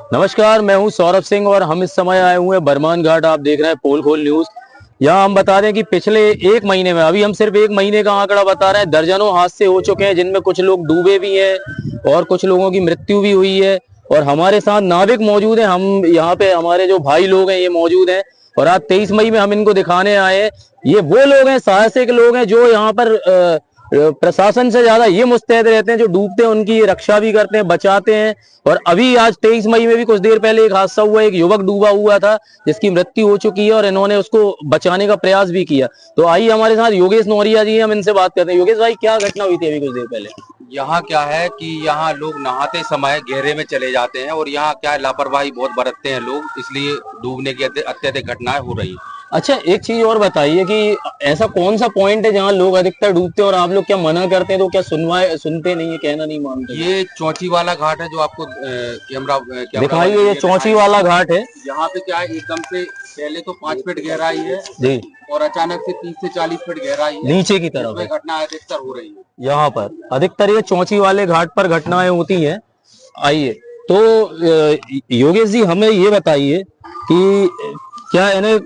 नमस्कार, मैं हूं सौरभ सिंह और हम इस समय आए हुए हैं बरमान घाट। आप देख रहे हैं पोल खोल न्यूज। यहाँ हम बता रहे हैं कि पिछले एक महीने में, अभी हम सिर्फ एक महीने का आंकड़ा बता रहे हैं, दर्जनों हादसे हो चुके हैं जिनमें कुछ लोग डूबे भी हैं और कुछ लोगों की मृत्यु भी हुई है। और हमारे साथ नाविक मौजूद हैं। हम यहाँ पे हमारे जो भाई लोग हैं ये मौजूद हैं और आज 23 मई में हम इनको दिखाने आए हैं। ये वो लोग हैं, साहसिक लोग हैं जो यहाँ पर प्रशासन से ज्यादा ये मुस्तैद रहते हैं, जो डूबते हैं उनकी रक्षा भी करते हैं, बचाते हैं। और अभी आज 23 मई में भी कुछ देर पहले एक हादसा हुआ, एक युवक डूबा हुआ था जिसकी मृत्यु हो चुकी है और इन्होंने उसको बचाने का प्रयास भी किया। तो आइए हमारे साथ योगेश नौरिया जी हैं, हम इनसे बात करते हैं। योगेश भाई, क्या घटना हुई थी अभी कुछ देर पहले? यहाँ क्या है कि यहाँ लोग नहाते समय गहरे में चले जाते हैं और यहाँ क्या है, लापरवाही बहुत बरतते हैं लोग, इसलिए डूबने की अत्यधिक घटनाएं हो रही हैं। अच्छा, एक चीज और बताइए कि ऐसा कौन सा पॉइंट है जहाँ लोग अधिकतर डूबते हैं और आप लोग क्या मना करते हैं तो क्या सुनते नहीं है, कहना नहीं मानते? ये चौंची वाला घाट है जो आपको कैमरा दिखाइए। ये चौंची वाला घाट है। यहाँ पे क्या है, एकदम से पहले तो 5 फीट गहराई है जी। और अचानक से 30 से 40 फीट गहराई है नीचे की तरफ है। घटना अधिकतर हो रही है यहाँ पर अधिकतर ये चौंची वाले घाट पर घटनाएं होती हैं। आइए तो योगेश जी, हमें ये बताइए कि क्या इन्हें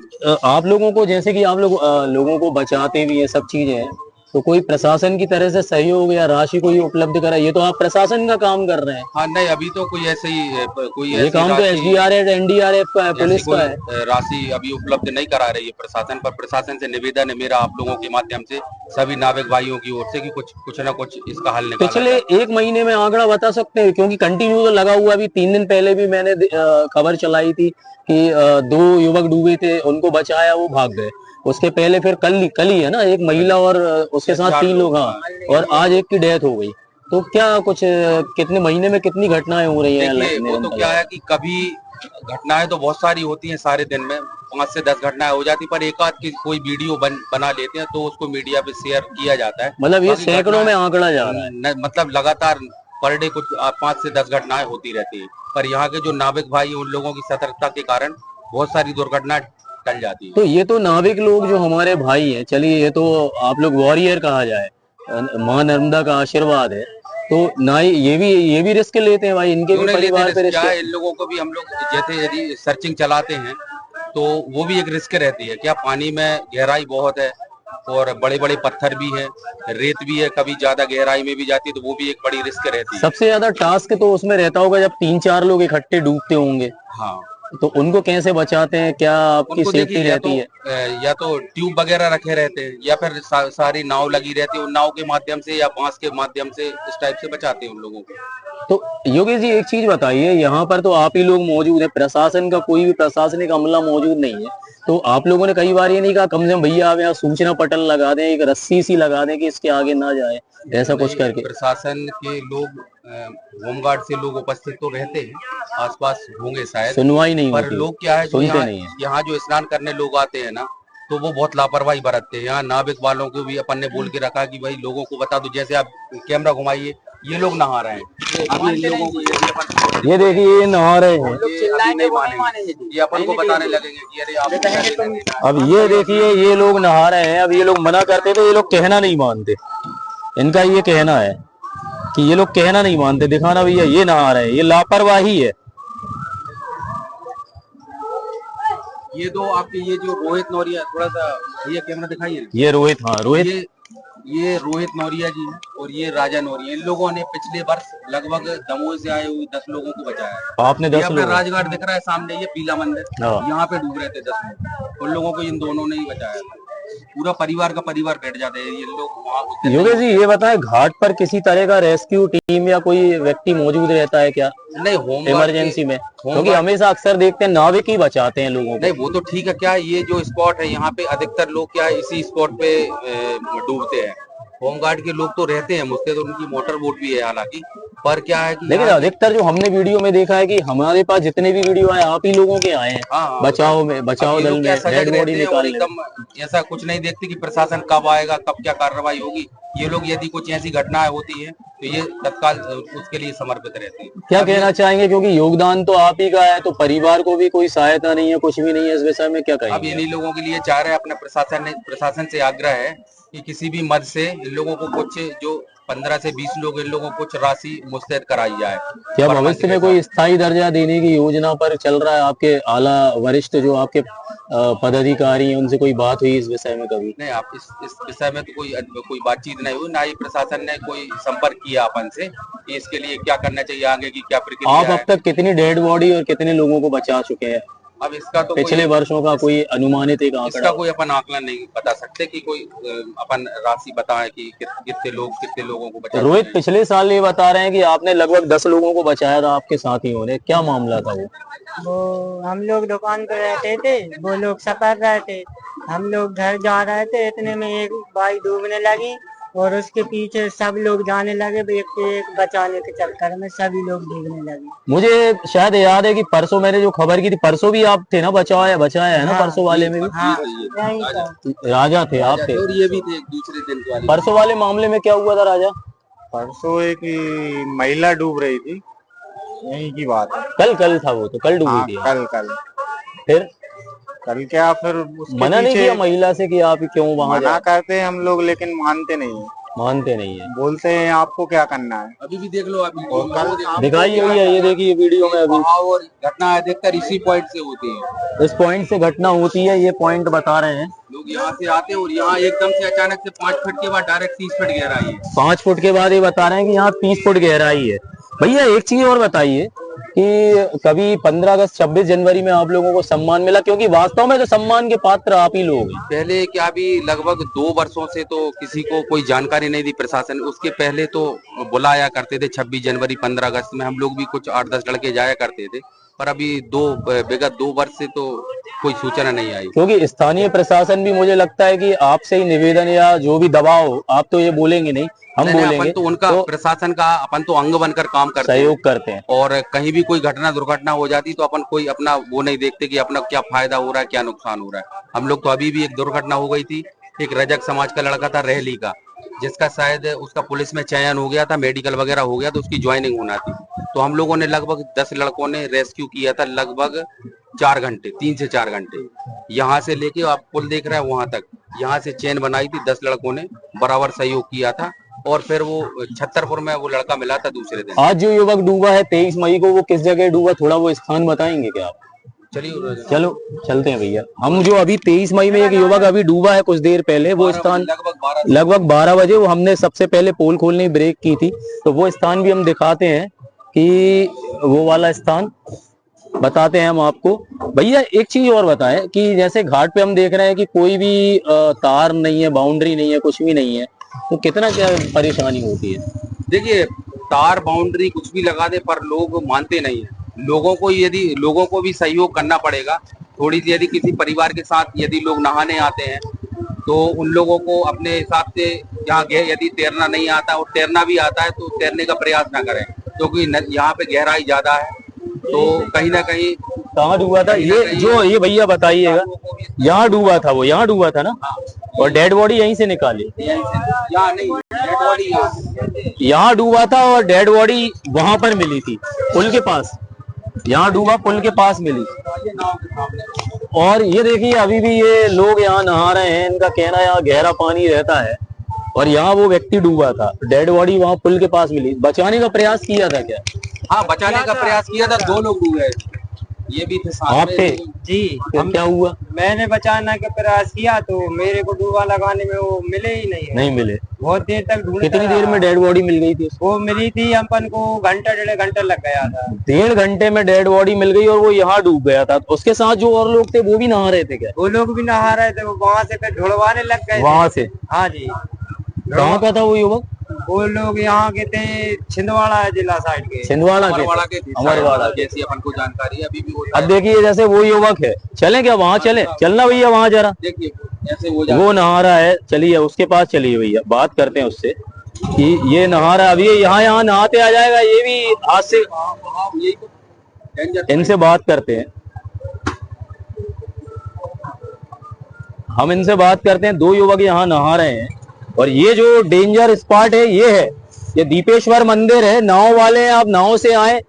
आप लोगों को, जैसे कि आप लोग लोगों को बचाते भी हैं, सब चीजें हैं, तो कोई प्रशासन की तरह से सहयोग या राशि कोई उपलब्ध करा? ये तो आप प्रशासन का काम कर रहे हैं। हाँ, नहीं अभी तो कोई ऐसे ही कोई ये काम तो SDRF NDRF का है, पुलिस का है। राशि अभी उपलब्ध नहीं करा रही है प्रशासन, पर प्रशासन से निवेदन है मेरा आप लोगों के माध्यम से सभी नाविक भाइयों की ओर से कि कुछ ना कुछ इसका हल निकाला पिछले एक महीने में आंकड़ा बता सकते हैं? क्योंकि कंटिन्यू तो लगा हुआ। अभी 3 दिन पहले भी मैंने खबर चलाई थी कि 2 युवक डूबे थे, उनको बचाया, वो भाग गए। उसके पहले फिर कल ही है ना, एक महिला और उसके साथ 3 लोग। हाँ, और आज एक की डेथ हो गई। तो क्या कुछ कितने महीने में कितनी घटनाएं हो रही हैं? वो तो क्या है कि कभी घटनाएं तो बहुत सारी होती हैं, सारे दिन में 5 से 10 घटनाएं हो जाती, पर एक आध की कोई वीडियो बना लेते हैं तो उसको मीडिया पे शेयर किया जाता है। मतलब ये सैकड़ों में आंकड़ा जा रहा है। मतलब लगातार पर डे कुछ 5 से 10 घटनाएं होती रहती है, पर यहाँ के जो नाविक भाई उन लोगों की सतर्कता के कारण बहुत सारी दुर्घटनाएं टल जाती है। तो ये तो नाविक लोग जो हमारे भाई हैं, चलिए ये तो आप लोग वॉरियर कहा जाए, माँ नर्मदा का आशीर्वाद है, तो ना ये भी रिस्क लेते हैं भाई, इनके भी परिवार पे रिस्क। इन लोगों को भी हम लोग जैसे यदि सर्चिंग चलाते हैं तो वो भी एक रिस्क रहती है। क्या पानी में गहराई बहुत है और बड़े बड़े पत्थर भी हैं, रेत भी है, कभी ज्यादा गहराई में भी जाती है तो वो भी एक बड़ी रिस्क रहती है। सबसे ज्यादा टास्क तो उसमें रहता होगा जब 3-4 लोग इकट्ठे डूबते होंगे। हाँ, तो उनको कैसे बचाते हैं? क्या आपकी सेफ्टी रहती है? या तो ट्यूब वगैरह रखे रहते हैं या फिर सारी नाव लगी रहती है, उन नाव के माध्यम से या बांस के माध्यम से इस टाइप से बचाते हैं उन लोगों को। तो योगेश जी, एक चीज बताइए, यहाँ पर तो आप ही लोग मौजूद है, प्रशासन का कोई भी प्रशासनिक अमला मौजूद नहीं है, तो आप लोगों ने कई बार ये नहीं कहा कम से कम भैया आप यहाँ सूचना पटल लगा दें, एक रस्सी सी लगा दें कि इसके आगे ना जाए, ऐसा कुछ करके? प्रशासन के लोग, होमगार्ड से लोग उपस्थित तो रहते हैं, आसपास होंगे शायद, सुनवाई नहीं पर होती, लोग क्या है, सुनते नहीं है। यहाँ जो स्नान करने लोग आते हैं ना, तो वो बहुत लापरवाही बरतते हैं। यहाँ नाविक वालों को भी अपन ने बोल के रखा कि भाई लोगों को बता दो, जैसे आप कैमरा घुमाइए, ये लोग नहा रहे हैं, अभी इन लोगों को ये देखिए ये नहा रहे हैं, ये अपन को बताने लगेंगे कि अरे आप। अब ये देखिए ये लोग नहा रहे हैं। अब ये लोग मना करते तो ये लोग कहना नहीं मानते। इनका ये कहना है कि ये लोग कहना नहीं मानते, दिखाना भैया ये नहा रहे हैं, ये लापरवाही है। ये दो आपके ये जो रोहित नौरिया, थोड़ा सा भैया कैमरा दिखाइए। ये रोहित, हाँ रोहित, ये रोहित नौरिया जी हैं और ये राजा नौरिया। इन लोगों ने पिछले वर्ष लगभग दमोह से आए हुए 10 लोगों को बचाया है। आपने 10 लोग? राजघाट दिख रहा है सामने, ये पीला मंदिर, यहाँ पे डूब रहे थे 10 लोग, उन लोगों को इन दोनों ने ही बचाया। पूरा परिवार का परिवार बैठ जाते हैं ये लोग। योगेश जी ये बताएं, घाट पर किसी तरह का रेस्क्यू टीम या कोई व्यक्ति मौजूद रहता है क्या? नहीं, होम इमरजेंसी में, क्योंकि हमेशा अक्सर देखते हैं नाविक ही बचाते हैं लोगों को। नहीं, वो तो ठीक है। क्या ये जो स्पॉट है यहाँ पे अधिकतर लोग क्या है इसी स्पॉट पे डूबते हैं। होमगार्ड के लोग तो रहते हैं मुझसे, तो उनकी मोटर बोट भी है हालांकि, पर क्या है कि लेकिन अधिकतर जो हमने वीडियो में देखा है कि हमारे पास जितने भी वीडियो आए आप ही लोगों के आए हैं। हाँ, बचाओ में, बचाओ दल में डेड बॉडी निकालने। एकदम ऐसा कुछ नहीं देखते कि प्रशासन कब आएगा, कब क्या कार्रवाई होगी। ये लोग यदि कुछ ऐसी घटनाएं होती है तो ये तत्काल उसके लिए समर्पित रहते हैं। क्या कहना चाहेंगे, क्योंकि योगदान तो आप ही का है, तो परिवार को भी कोई सहायता नहीं है, कुछ भी नहीं है, इस विषय में क्या कहेंगे? अब इन्हीं लोगों के लिए चाह रहे हैं, अपने प्रशासन से आग्रह है कि किसी भी मद से इन लोगों को कुछ जो 15 से 20 लोग इन लोगों को कुछ राशि मुस्तैद कराई जाए। क्या पर भविष्य में मंथ के कोई स्थायी दर्जा देने की योजना पर चल रहा है? आपके आला वरिष्ठ जो आपके पदाधिकारी हैं उनसे कोई बात हुई इस विषय में कभी? नहीं, आप इस विषय में तो कोई बातचीत नहीं हुई, ना ही प्रशासन ने कोई संपर्क किया अपन से कि इसके लिए क्या करना चाहिए, आगे की क्या आप प्रक्रिया अब है। तक कितनी डेड बॉडी और कितने लोगों को बचा चुके हैं? अब इसका तो पिछले वर्षों का कोई अनुमानित एक आंकड़ा? इसका कोई अपन आकलन नहीं बता सकते कि कोई अपन राशि बताएं कि कितने लोगों को बचा। रोहित, पिछले साल ये बता रहे हैं कि आपने लगभग 10 लोगों को बचाया था आपके साथियों ने, क्या मामला था वो? वो हम लोग दुकान पे रहते थे, वो लोग सफर रहे थे, हम लोग घर जा रहे थे, इतने में एक बाइक डूबने लगी और उसके पीछे सब लोग जाने लगे, एक बचाने के चक्कर में सभी लोग डूबने लगे। मुझे शायद याद है कि परसों मैंने जो खबर की थी, परसों भी आप थे ना, बचाया है ना? हाँ, परसों वाले में भी हाँ, यही था। राजा थे, आप थे। और ये भी थे दूसरे दिन वाले। परसों वाले मामले में क्या हुआ था राजा? परसों एक महिला डूब रही थी, यही की बात है। कल था वो, तो कल हाँ, डूबी थी। कल फिर क्या, फिर उसके मना नहीं पीछे किया महिला से कि आप क्यों वहां मना करते हैं हम लोग, लेकिन मानते नहीं है, मानते नहीं है? बोलते हैं आपको क्या करना है। अभी भी देख लो, अभी और कल दिखाइए भैया, ये देखिए वीडियो में अभी और घटना अधिकतर इसी पॉइंट से होती है। इस पॉइंट से घटना होती है, ये पॉइंट बता रहे हैं। लोग यहाँ से आते हैं और यहाँ एकदम से अचानक से 5 फीट के बाद डायरेक्ट 30 फीट गहराई है। 5 फुट के बाद ये बता रहे हैं कि यहाँ 30 फुट गहराई है। भैया एक चीज और बताइए कि कभी 15 अगस्त 26 जनवरी में आप लोगों को सम्मान मिला? क्योंकि वास्तव में तो सम्मान के पात्र आप ही लोग हैं। पहले क्या, अभी लगभग 2 वर्षों से तो किसी को कोई जानकारी नहीं दी प्रशासन। उसके पहले तो बुलाया करते थे 26 जनवरी 15 अगस्त में, हम लोग भी कुछ 8-10 लड़के जाया करते थे, पर अभी विगत 2 वर्ष से तो कोई सूचना नहीं आई। क्योंकि स्थानीय प्रशासन भी, मुझे लगता है कि आपसे ही निवेदन या जो भी दबाव हो, आप तो ये बोलेंगे नहीं, हम बोलेंगे, अपन तो उनका प्रशासन का अपन तो अंग बनकर काम करते हैं, सहयोग करते हैं। और कहीं भी कोई घटना दुर्घटना हो जाती तो अपन कोई अपना वो नहीं देखते कि अपना क्या फायदा हो रहा है, क्या नुकसान हो रहा है। हम लोग तो अभी भी एक दुर्घटना हो गई थी, एक रजक समाज का लड़का था रेहली का, जिसका शायद उसका पुलिस में चयन हो गया था, मेडिकल वगैरह हो गया, तो उसकी ज्वाइनिंग होना थी। तो हम लोगों ने लगभग 10 लड़कों ने रेस्क्यू किया था, लगभग 4 घंटे, 3 से 4 घंटे, यहाँ से लेके आप पुल देख रहे हैं वहां तक, यहाँ से चेन बनाई थी। 10 लड़कों ने बराबर सहयोग किया था, और फिर वो छतरपुर में वो लड़का मिला था दूसरे दिन। आज जो युवक डूबा है 23 मई को, वो किस जगह डूबा, थोड़ा वो स्थान बताएंगे क्या आप? चलिए चलो चलते हैं भैया। हम जो अभी 23 मई में एक युवक अभी डूबा है कुछ देर पहले, वो स्थान लगभग 12 बजे, वो हमने सबसे पहले पोल खोलने की ब्रेक की थी, तो वो स्थान भी हम दिखाते हैं कि वो वाला स्थान बताते हैं हम आपको। भैया एक चीज और बताएं कि जैसे घाट पे हम देख रहे हैं कि कोई भी तार नहीं है, बाउंड्री नहीं है, कुछ भी नहीं है, तो कितना क्या परेशानी होती है? देखिए, तार बाउंड्री कुछ भी लगा दे पर लोग मानते नहीं है। लोगों को भी सहयोग करना पड़ेगा थोड़ी सी। यदि किसी परिवार के साथ यदि लोग नहाने आते हैं तो उन लोगों को अपने हिसाब से, यहाँ यदि तैरना नहीं आता और तैरना भी आता है तो तैरने का प्रयास ना करें, क्योंकि यहाँ पे गहराई ज्यादा है, तो कहीं ना कहीं। कहाँ डूबा था ये भैया बताइएगा? यहाँ डूबा था वो, यहाँ डूबा था ना? और डेड बॉडी यहीं से निकाली? यहाँ नहीं, डेड बॉडी यहाँ डूबा था और डेड बॉडी वहां पर मिली थी पुल के पास। यहाँ डूबा पुल के पास मिली। और ये देखिए अभी भी ये लोग यहाँ नहा रहे हैं, इनका कहना है यहाँ गहरा पानी रहता है, और यहाँ वो व्यक्ति डूबा था, डेड बॉडी वहां पुल के पास मिली। बचाने का प्रयास किया था क्या? हाँ, बचाने का प्रयास किया था, 2 लोग डूबे, ये भी थे साथ आप थे जी। फिर क्या हुआ? मैंने बचाने का प्रयास किया तो मेरे को डूबा लगाने में वो मिले ही नहीं है। नहीं मिले? बहुत देर तक ढूंढता कितनी देर में डेड बॉडी मिल गई थी? वो मिली थी, अपन को घंटा 1.5 घंटा लग गया था। 1.5 घंटे में डेड बॉडी मिल गई, और वो यहाँ डूब गया था। उसके साथ जो और लोग थे वो भी नहा रहे थे क्या? वो लोग भी नहा रहे थे, वो वहाँ से फिर ढुलवाने लग गए। वहां से? हाँ जी। कहाँ का था वो युवक? वो लोग यहाँ के थे, छिंदवाड़ा जिला साइड के। छिंदवाड़ा के? अमरवाड़ा, जैसी अपन को जानकारी है अभी भी वो। अब देखिए जैसे वो युवक है, चलें क्या वहां? चले, चलना भैया वहां जरा। देखिए ऐसे वो नहा रहा है, चलिए उसके पास चलिए भैया, बात करते हैं उससे कि ये नहा रहा है। अभी यहाँ नहाते आ जाएगा ये भी हाथ से, इनसे बात करते हैं हम, इनसे बात करते हैं। 2 युवक यहाँ नहा रहे हैं, और ये जो डेंजर स्पॉट है ये दीपेश्वर मंदिर है। नाव वाले हैं, आप नाव से आए,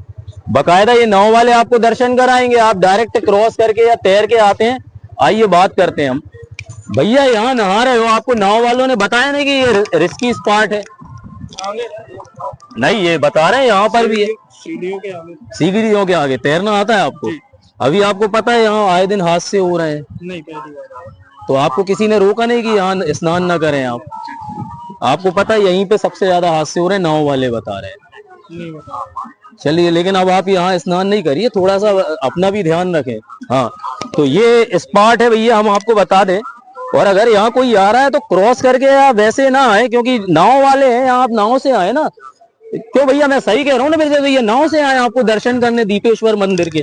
बकायदा ये नाव वाले आपको दर्शन कराएंगे। आप डायरेक्ट क्रॉस करके या तैर के आते हैं? आइए बात करते हैं हम। भैया यहाँ नहा रहे हो, आपको नाव वालों ने बताया नहीं कि ये रिस्की स्पॉट है? नहीं, ये बता रहे हैं यहाँ पर भी है, सीढ़ियों के आगे तैरना आता है आपको? अभी आपको पता है यहाँ आए दिन हादसे हो रहे हैं? नहीं, पहली बार। तो आपको किसी ने रोका नहीं कि यहाँ स्नान न करें आप? आपको पता है यहीं पे सबसे ज्यादा हादसे हो रहे हैं, नाव वाले बता रहे हैं। नहीं बता। चलिए, लेकिन अब आप यहाँ स्नान नहीं करिए, थोड़ा सा अपना भी ध्यान रखें। हाँ, तो ये स्पॉट है भैया, हम आपको बता दें। और अगर यहाँ कोई आ रहा है तो क्रॉस करके आप वैसे ना आए, क्योंकि नाव वाले हैं, आप नाव से आए ना। क्यों भैया, मैं सही कह रहा हूँ ना मेरे से? भैया नाव से आए आपको दर्शन करने दीपेश्वर मंदिर के,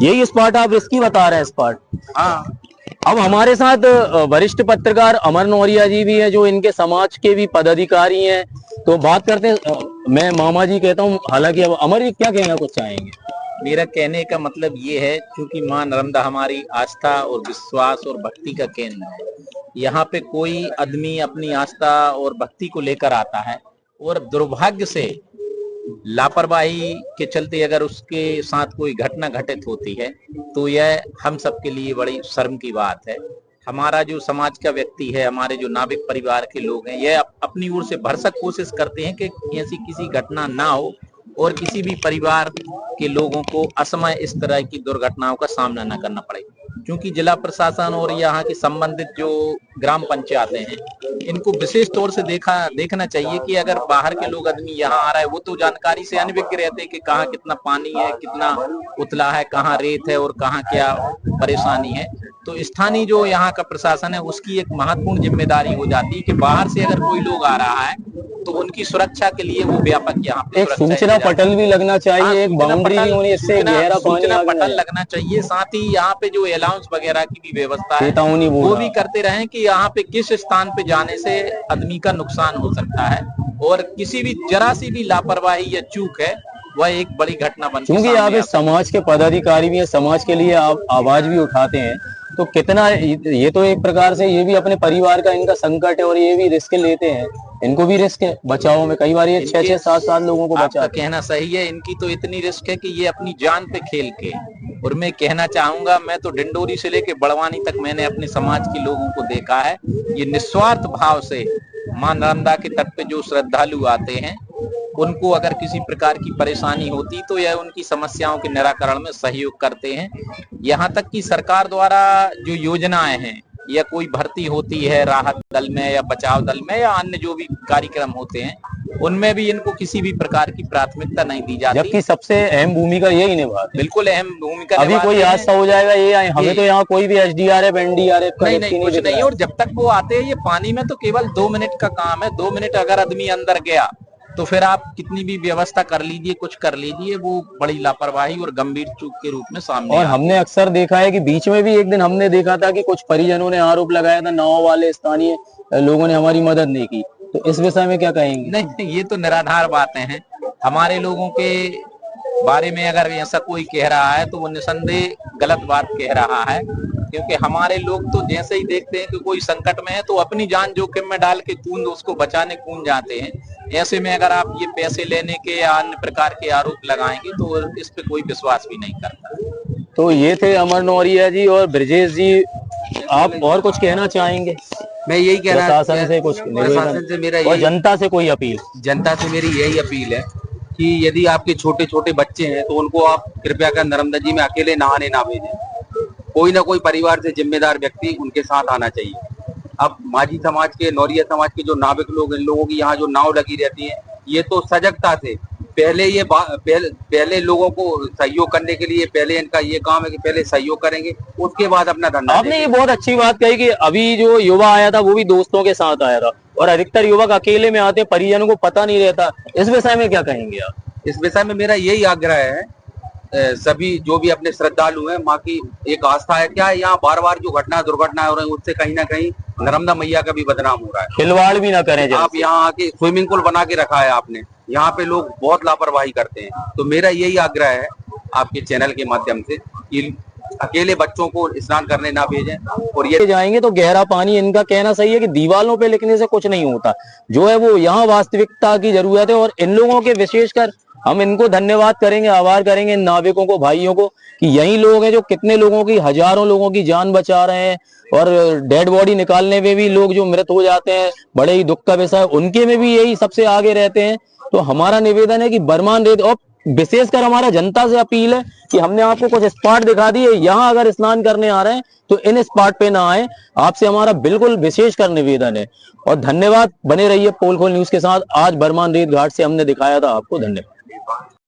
यही स्पॉट आप रिस्की बता रहे हैं स्पॉट। हाँ, अब हमारे साथ वरिष्ठ पत्रकार अमर नौरिया जी भी हैं, जो इनके समाज के भी पदाधिकारी हैं। तो बात करते हैं, मैं मामा जी कहता हूँ, हालांकि अब अमर जी क्या कहना कुछ चाहेंगे? मेरा कहने का मतलब ये है, क्योंकि माँ नर्मदा हमारी आस्था और विश्वास और भक्ति का केंद्र है। यहाँ पे कोई आदमी अपनी आस्था और भक्ति को लेकर आता है और दुर्भाग्य से लापरवाही के चलते अगर उसके साथ कोई घटना घटित होती है तो यह हम सबके लिए बड़ी शर्म की बात है। हमारा जो समाज का व्यक्ति है, हमारे जो नाविक परिवार के लोग हैं, यह अपनी ओर से भरसक कोशिश करते हैं कि ऐसी किसी घटना ना हो और किसी भी परिवार के लोगों को असमय इस तरह की दुर्घटनाओं का सामना न करना पड़े। क्योंकि जिला प्रशासन और यहाँ के संबंधित जो ग्राम पंचायतें हैं, इनको विशेष तौर से देखना चाहिए कि अगर बाहर के लोग आदमी यहाँ आ रहा है, वो तो जानकारी से अनभिज्ञ रहते हैं कि कहाँ कितना पानी है, कितना उतला है, कहाँ रेत है और कहाँ क्या परेशानी है। तो स्थानीय जो यहाँ का प्रशासन है, उसकी एक महत्वपूर्ण जिम्मेदारी हो जाती है कि बाहर से अगर कोई लोग आ रहा है तो उनकी सुरक्षा के लिए वो व्यापक यहाँ पे एक सूचना पटल भी लगना चाहिए, एक बाउंड्री भी होनी, इससे गहरा पानी सूचना पटल लगना चाहिए। साथ ही यहाँ पे जो अलाउंस वगैरह की भी व्यवस्था है, वो भी करते रहें कि यहाँ पे किस स्थान पे जाने से आदमी का नुकसान हो सकता है, और किसी भी जरा सी भी लापरवाही या चूक है वह एक बड़ी घटना बन। क्योंकि आप इस समाज के पदाधिकारी भी हैं, समाज के लिए आप आवाज भी उठाते हैं, तो कितना ये तो एक प्रकार से ये भी अपने परिवार का इनका संकट है और ये भी रिस्क लेते हैं, इनको भी रिस्क है बचाओ में। कई बार ये 6-6, 7-7 लोगों को बचा। कहना सही है, इनकी तो इतनी रिस्क है कि ये अपनी जान पे खेल के। और मैं कहना चाहूंगा, मैं तो डिंडोरी से लेके बड़वानी तक मैंने अपने समाज के लोगों को देखा है, ये निस्वार्थ भाव से मां नर्मदा के तट पे जो श्रद्धालु आते हैं, उनको अगर किसी प्रकार की परेशानी होती तो यह उनकी समस्याओं के निराकरण में सहयोग करते हैं। यहाँ तक कि सरकार द्वारा जो योजनाएं हैं या कोई भर्ती होती है राहत दल में या बचाव दल में या अन्य जो भी कार्यक्रम होते हैं, उनमें भी इनको किसी भी प्रकार की प्राथमिकता नहीं दी जाती, जबकि सबसे अहम भूमिका यही निभाते। बिल्कुल अहम भूमिका। अभी कोई हादसा हो जाएगा ये हमें तो यहाँ कोई भी एसडीआरएफ एनडीआरएफ का नहीं कुछ नहीं। और जब तक वो आते हैं, ये पानी में तो केवल 2 मिनट का काम है। 2 मिनट अगर आदमी अंदर गया तो फिर आप कितनी भी व्यवस्था कर लीजिए, कुछ कर लीजिए, वो बड़ी लापरवाही और गंभीर चूक के रूप में सामने। और हमने अक्सर देखा है कि बीच में भी एक दिन हमने देखा था कि कुछ परिजनों ने आरोप लगाया था, नाव वाले स्थानीय लोगों ने हमारी मदद नहीं की। तो इस विषय में क्या कहेंगे? नहीं, ये तो निराधार बातें हैं। हमारे लोगों के बारे में अगर ऐसा कोई कह रहा है तो वो निसंदेह गलत बात कह रहा है, क्योंकि हमारे लोग तो जैसे ही देखते हैं कि कोई संकट में है तो अपनी जान जोखिम में डाल के उसको बचाने कूद जाते हैं। ऐसे में अगर आप ये पैसे लेने के या अन्य प्रकार के आरोप लगाएंगे तो इस पे कोई विश्वास भी नहीं करता। तो ये थे अमर नौरिया जी और ब्रजेश जी, आप और कुछ कहना चाहेंगे? मैं यही कहना, प्रशासन से कुछ प्रशासन से मेरा और जनता से कोई अपील? जनता से मेरी यही अपील है कि यदि आपके छोटे छोटे बच्चे हैं तो उनको आप कृपया कर नर्मदा जी में अकेले नहाने ना भेजें। कोई ना कोई परिवार से जिम्मेदार व्यक्ति उनके साथ आना चाहिए। अब माझी समाज के, नौरिया समाज के जो नाविक लोग, इन लोगों की यहाँ जो नाव लगी रहती है, ये तो सजगता से पहले लोगों को सहयोग करने के लिए पहले इनका ये काम है कि पहले सहयोग करेंगे, उसके बाद अपना धंधा। आपने ये बहुत अच्छी बात कही कि अभी जो युवा आया था वो भी दोस्तों के साथ आया था, और अधिकतर युवक अकेले में आते, परिजनों को पता नहीं रहता। इस विषय में क्या कहेंगे आप? इस विषय में मेरा यही आग्रह है, सभी जो भी अपने श्रद्धालु हैं, माँ की एक आस्था है। क्या है, यहाँ बार बार जो दुर्घटनाएं हो रही है, उससे कहीं ना कहीं नर्मदा मैया का भी बदनाम हो रहा है। खिलवाड़ भी ना करें। आप यहाँ आके स्विमिंग पूल बना के रखा है आपने, यहाँ पे लोग बहुत लापरवाही करते हैं। तो मेरा यही आग्रह है आपके चैनल के माध्यम से कि अकेले बच्चों को स्नान करने ना भेजें। और ये जाएंगे तो गहरा पानी, इनका कहना सही है कि दीवालों पे लिखने से कुछ नहीं होता, जो है वो यहाँ वास्तविकता की जरूरत है। और इन लोगों के विशेषकर हम इनको धन्यवाद करेंगे, आभार करेंगे इन नाविकों को, भाइयों को, कि यही लोग हैं जो कितने लोगों की, हजारों लोगों की जान बचा रहे हैं। और डेड बॉडी निकालने में भी लोग जो मृत हो जाते हैं, बड़े ही दुख का विषय, उनके में भी यही सबसे आगे रहते हैं। तो हमारा निवेदन है कि बरमान रेत, और विशेषकर हमारा जनता से अपील है कि हमने आपको कुछ स्पॉट दिखा दिए, यहाँ अगर स्नान करने आ रहे हैं तो इन स्पॉट पे ना आए। आपसे हमारा बिल्कुल विशेषकर निवेदन है। और धन्यवाद, बने रहिए पोल खोल न्यूज के साथ। आज बरमान रेत घाट से हमने दिखाया था आपको। धन्यवाद।